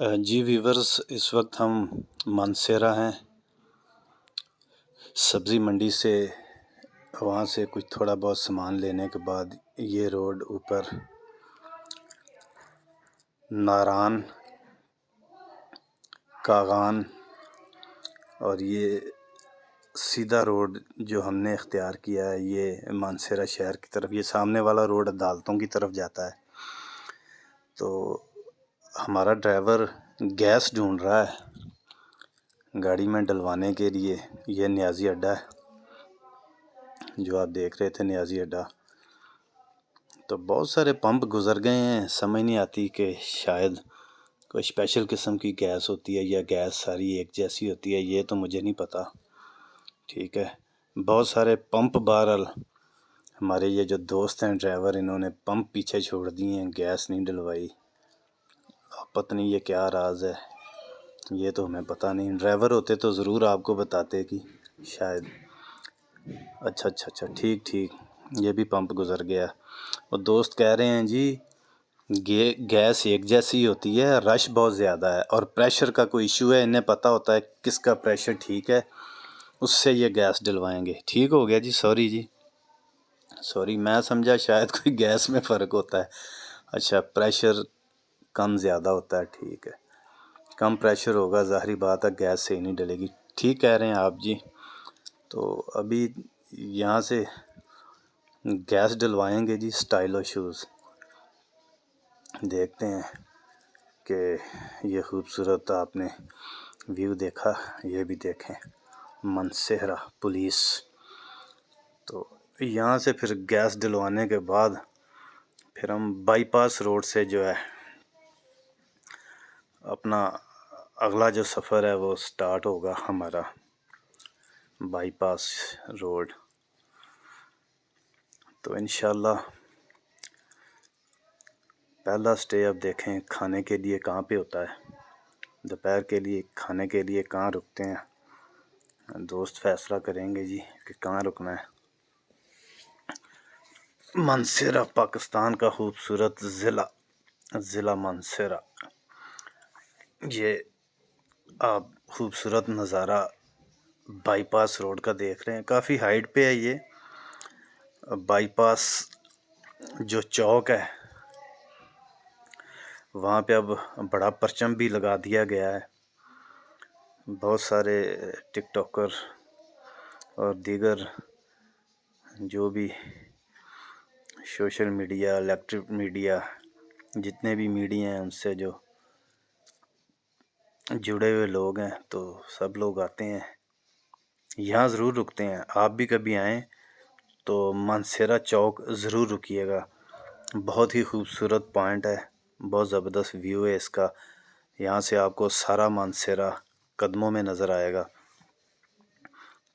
جی viewers, اس وقت ہم مانسیرا ہیں، سبزی منڈی سے وہاں سے کچھ تھوڑا بہت سامان لینے کے بعد یہ روڈ اوپر ناران، کاغان اور یہ سیدھا روڈ جو ہم نے اختیار کیا ہے یہ مانسیرا شہر کی طرف، یہ سامنے والا روڈ عدالتوں کی طرف جاتا ہے۔ تو ہمارا ڈرائیور گیس ڈھونڈ رہا ہے گاڑی میں ڈلوانے کے لیے۔ یہ نیازی اڈا ہے جو آپ دیکھ رہے تھے، نیازی اڈا۔ تو بہت سارے پمپ گزر گئے ہیں، سمجھ نہیں آتی کہ شاید کوئی اسپیشل قسم کی گیس ہوتی ہے یا گیس ساری ایک جیسی ہوتی ہے، یہ تو مجھے نہیں پتہ۔ ٹھیک ہے، بہت سارے پمپ بہرحال ہمارے یہ جو دوست ہیں ڈرائیور، انہوں نے پمپ پیچھے چھوڑ دیے ہیں، گیس نہیں ڈلوائی۔ پتہ نہیں یہ کیا راز ہے، یہ تو ہمیں پتہ نہیں۔ ڈرائیور ہوتے تو ضرور آپ کو بتاتے کہ شاید۔ اچھا ٹھیک، یہ بھی پمپ گزر گیا۔ اور دوست کہہ رہے ہیں جی گیس ایک جیسی ہوتی ہے، رش بہت زیادہ ہے اور پریشر کا کوئی ایشو ہے، انہیں پتہ ہوتا ہے کس کا پریشر ٹھیک ہے، اس سے یہ گیس ڈلوائیں گے۔ ٹھیک ہو گیا جی، سوری، میں سمجھا شاید کوئی گیس میں فرق ہوتا ہے۔ اچھا، پریشر کم زیادہ ہوتا ہے، ٹھیک ہے۔ کم پریشر ہوگا، ظاہری بات ہے گیس صحیح نہیں ڈلے گی۔ ٹھیک کہہ رہے ہیں آپ جی۔ تو ابھی یہاں سے گیس ڈلوائیں گے جی، سٹائلو شوز۔ دیکھتے ہیں کہ یہ خوبصورت آپ نے ویو دیکھا، یہ بھی دیکھیں، مانسیرا پولیس۔ تو یہاں سے پھر گیس ڈلوانے کے بعد پھر ہم بائی پاس روڈ سے جو ہے اپنا اگلا جو سفر ہے وہ سٹارٹ ہوگا ہمارا، بائی پاس روڈ۔ تو انشاءاللہ پہلا سٹے اب دیکھیں کھانے کے لیے کہاں پہ ہوتا ہے، دوپہر کے لیے کھانے کے لیے کہاں رکتے ہیں، دوست فیصلہ کریں گے جی کہ کہاں رکنا ہے۔ مانسیرا پاکستان کا خوبصورت ضلع مانسیرا۔ یہ آپ خوبصورت نظارہ بائی پاس روڈ کا دیکھ رہے ہیں، کافی ہائٹ پہ ہے یہ بائی پاس جو چوک ہے، وہاں پہ اب بڑا پرچم بھی لگا دیا گیا ہے۔ بہت سارے ٹک ٹاکر اور دیگر جو بھی سوشل میڈیا، الیکٹرک میڈیا، جتنے بھی میڈیا ہیں ان سے جو جڑے ہوئے لوگ ہیں، تو سب لوگ آتے ہیں یہاں، ضرور رکتے ہیں۔ آپ بھی کبھی آئیں تو مانسیرا چوک ضرور رکیے گا، بہت ہی خوبصورت پوائنٹ ہے، بہت زبردست ویو ہے اس کا۔ یہاں سے آپ کو سارا مانسیرا قدموں میں نظر آئے گا۔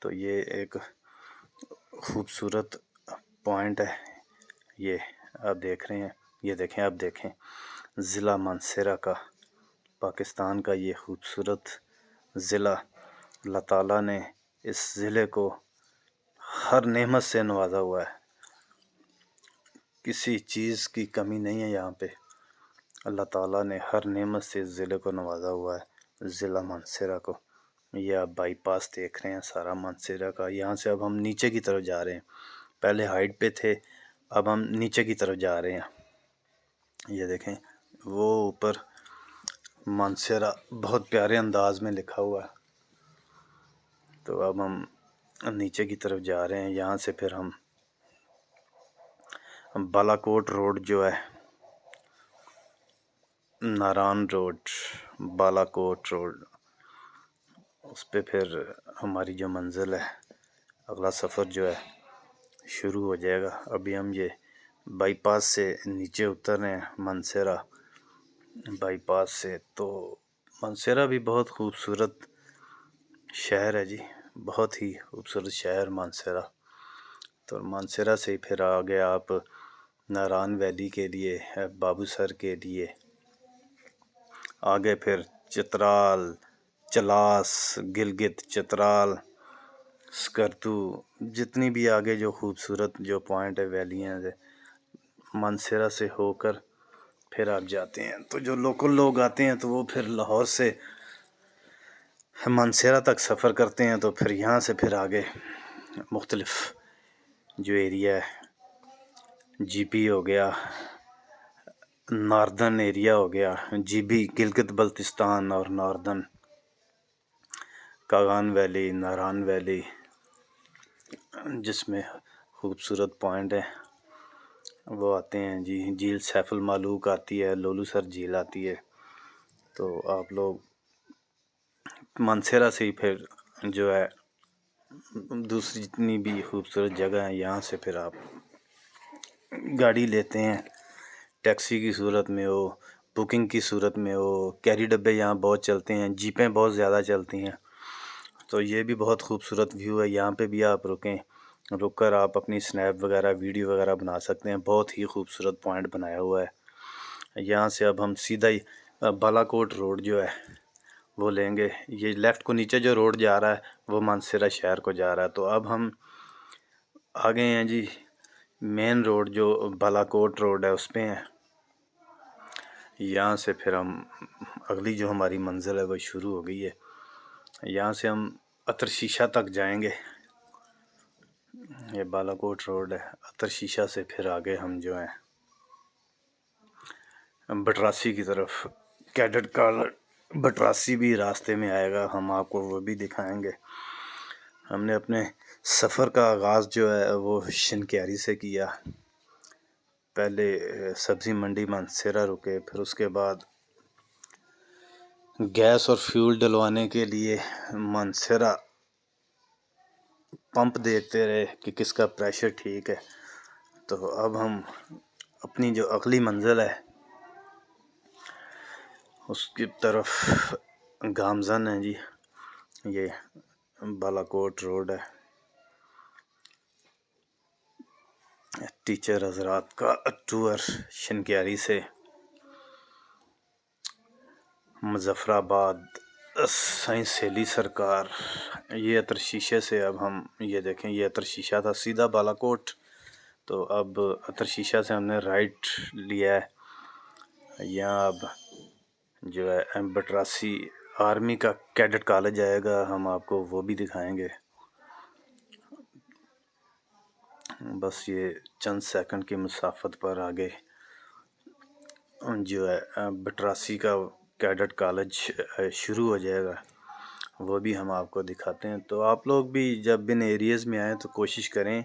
تو یہ ایک خوبصورت پوائنٹ ہے، یہ آپ دیکھ رہے ہیں، یہ دیکھیں، آپ دیکھیں ضلع مانسیرا کا، پاکستان کا یہ خوبصورت ضلع۔ اللہ تعالیٰ نے اس ضلع کو ہر نعمت سے نوازا ہوا ہے، کسی چیز کی کمی نہیں ہے یہاں پہ۔ اللہ تعالیٰ نے ہر نعمت سے اس ضلع کو نوازا ہوا ہے، ضلع مانسیرا کو۔ یہ آپ بائی پاس دیکھ رہے ہیں سارا مانسیرا کا۔ یہاں سے اب ہم نیچے کی طرف جا رہے ہیں، پہلے ہائٹ پہ تھے، اب ہم نیچے کی طرف جا رہے ہیں۔ یہ دیکھیں وہ اوپر مانسیرا بہت پیارے انداز میں لکھا ہوا ہے۔ تو اب ہم نیچے کی طرف جا رہے ہیں، یہاں سے پھر ہم بالا کوٹ روڈ جو ہے، ناران روڈ، بالا کوٹ روڈ، اس پہ پھر ہماری جو منزل ہے، اگلا سفر جو ہے شروع ہو جائے گا۔ ابھی ہم یہ بائی پاس سے نیچے اتر رہے ہیں مانسیرا بائی پاس سے۔ تو مانسیرا بھی بہت خوبصورت شہر ہے جی، بہت ہی خوبصورت شہر مانسیرا۔ تو مانسیرا سے پھر آگے آپ ناران ویلی کے لیے، بابو سر کے لیے، آگے پھر چترال، چلاس، گلگت، چترال، سکردو، جتنی بھی آگے جو خوبصورت جو پوائنٹ ہے، ویلیاں ہے، مانسیرا سے ہو کر پھر آپ جاتے ہیں تو جو لوکل لوگ آتے ہیں تو وہ پھر لاہور سے مانسہرہ تک سفر کرتے ہیں، تو پھر یہاں سے پھر آگے مختلف جو ایریا ہے، جی پی ہو گیا، ناردن ایریا ہو گیا، جی بی گلگت بلتستان اور ناردن کاغان ویلی، ناران ویلی، جس میں خوبصورت پوائنٹ ہیں وہ آتے ہیں جی۔ جھیل سیف المالوک آتی ہے، لولو سر جھیل آتی ہے، تو آپ لوگ مانسہرہ سے ہی پھر جو ہے دوسری جتنی بھی خوبصورت جگہ ہیں یہاں سے پھر آپ گاڑی لیتے ہیں، ٹیکسی کی صورت میں ہو، بکنگ کی صورت میں ہو، کیری ڈبے یہاں بہت چلتے ہیں، جیپیں بہت زیادہ چلتی ہیں، تو یہ بھی بہت خوبصورت ویو ہے۔ یہاں پہ بھی آپ رکیں، رک کر آپ اپنی سنیپ وغیرہ ویڈیو وغیرہ بنا سکتے ہیں، بہت ہی خوبصورت پوائنٹ بنایا ہوا ہے۔ یہاں سے اب ہم سیدھا ہی بالا کوٹ روڈ جو ہے وہ لیں گے، یہ لیفٹ کو نیچے جو روڈ جا رہا ہے وہ مانسہرہ شہر کو جا رہا ہے، تو اب ہم آگے ہیں جی مین روڈ جو بالا کوٹ روڈ ہے اس پہ ہیں۔ یہاں سے پھر ہم اگلی جو ہماری منزل ہے وہ شروع ہو گئی ہے، یہاں سے ہم عطر شیشہ تک جائیں گے، یہ بالا کوٹ روڈ ہے، عطر شیشہ سے پھر آگے ہم جو ہیں بٹراسی کی طرف، کیڈٹ کالج بٹراسی بھی راستے میں آئے گا، ہم آپ کو وہ بھی دکھائیں گے۔ ہم نے اپنے سفر کا آغاز جو ہے وہ شنکیاری سے کیا، پہلے سبزی منڈی مانسہرہ رکے، پھر اس کے بعد گیس اور فیول ڈلوانے کے لیے مانسہرہ پمپ دیکھتے رہے کہ کس کا پریشر ٹھیک ہے، تو اب ہم اپنی جو اگلی منزل ہے اس کی طرف گامزن ہے جی، یہ بالا کوٹ روڈ ہے، ٹیچر حضرات کا ٹور شنکیاری سے مظفر آباد، سائنس سیلی سرکار، یہ عطر شیشے سے اب ہم یہ دیکھیں، یہ عطر شیشہ تھا سیدھا بالا کوٹ، تو اب عطر شیشہ سے ہم نے رائٹ لیا ہے، یہاں اب جو ہے بٹراسی آرمی کا کیڈٹ کالج آئے گا، ہم آپ کو وہ بھی دکھائیں گے۔ بس یہ چند سیکنڈ کی مسافت پر آگے جو ہے بٹراسی کا کیڈٹ کالج شروع ہو جائے گا، وہ بھی ہم آپ کو دکھاتے ہیں۔ تو آپ لوگ بھی جب ان ایریز میں آئیں تو کوشش کریں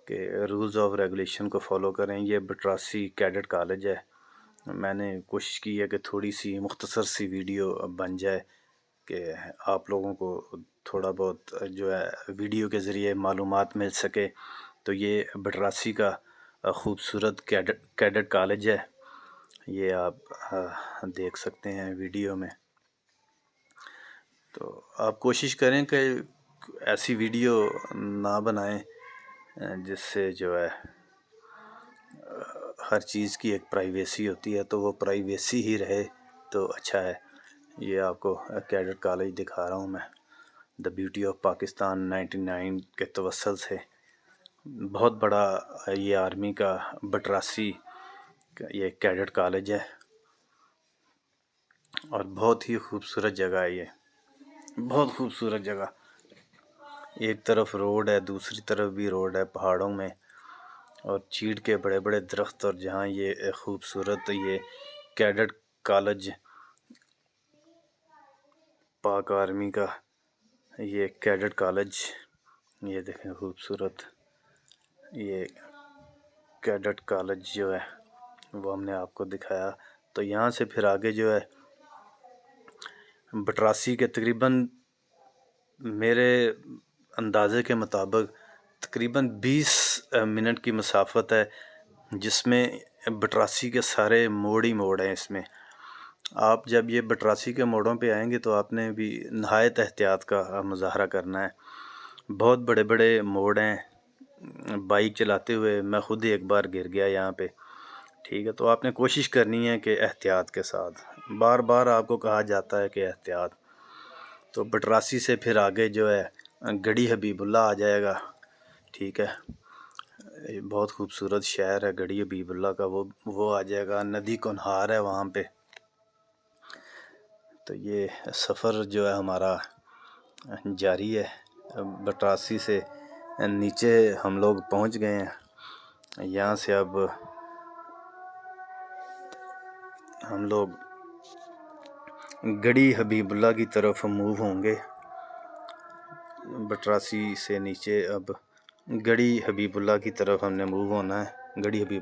کہ رولز آف ریگولیشن کو فالو کریں۔ یہ بٹراسی کیڈٹ کالج ہے، میں نے کوشش کی ہے کہ تھوڑی سی مختصر سی ویڈیو بن جائے کہ آپ لوگوں کو تھوڑا بہت جو ہے ویڈیو کے ذریعے معلومات مل سکے۔ تو یہ بٹراسی کا خوبصورت کیڈٹ کالج ہے، یہ آپ دیکھ سکتے ہیں ویڈیو میں۔ تو آپ کوشش کریں کہ ایسی ویڈیو نہ بنائیں جس سے جو ہے ہر چیز کی ایک پرائیویسی ہوتی ہے، تو وہ پرائیویسی ہی رہے تو اچھا ہے۔ یہ آپ کو کیڈٹ کالج دکھا رہا ہوں میں، دا بیوٹی آف پاکستان 99 کے توسل سے بہت بڑا یہ آرمی کا بٹراسی کا یہ کیڈٹ کالج ہے، اور بہت ہی خوبصورت جگہ ہے، یہ بہت خوبصورت جگہ، ایک طرف روڈ ہے دوسری طرف بھی روڈ ہے پہاڑوں میں، اور چیڑ کے بڑے بڑے درخت، اور جہاں یہ خوبصورت یہ کیڈٹ کالج پاک آرمی کا یہ کیڈٹ کالج، یہ دیکھیں خوبصورت یہ کیڈٹ کالج جو ہے وہ ہم نے آپ کو دکھایا۔ تو یہاں سے پھر آگے جو ہے بٹراسی کے تقریباً میرے اندازے کے مطابق تقریباً 20 منٹ کی مسافت ہے، جس میں بٹراسی کے سارے موڑ ہی موڑ ہیں۔ اس میں آپ جب یہ بٹراسی کے موڑوں پہ آئیں گے تو آپ نے بھی نہایت احتیاط کا مظاہرہ کرنا ہے، بہت بڑے بڑے موڑ ہیں، بائک چلاتے ہوئے میں خود ایک بار گر گیا یہاں پہ، ٹھیک ہے، تو آپ نے کوشش کرنی ہے کہ احتیاط کے ساتھ، بار بار آپ کو کہا جاتا ہے کہ احتیاط۔ تو بٹراسی سے پھر آگے جو ہے گڑھی حبیب اللہ آ جائے گا، ٹھیک ہے، بہت خوبصورت شہر ہے گڑھی حبیب اللہ کا، وہ آ جائے گا، ندی کنہار ہے وہاں پہ۔ تو یہ سفر جو ہے ہمارا جاری ہے، بٹراسی سے نیچے ہم لوگ پہنچ گئے ہیں۔ یہاں سے اب ہم لوگ گڑھی حبیب اللہ کی طرف موو ہوں گے۔ بٹراسی سے نیچے اب گڑھی حبیب اللہ کی طرف ہم نے موو ہونا ہے۔ گڑھی حبیب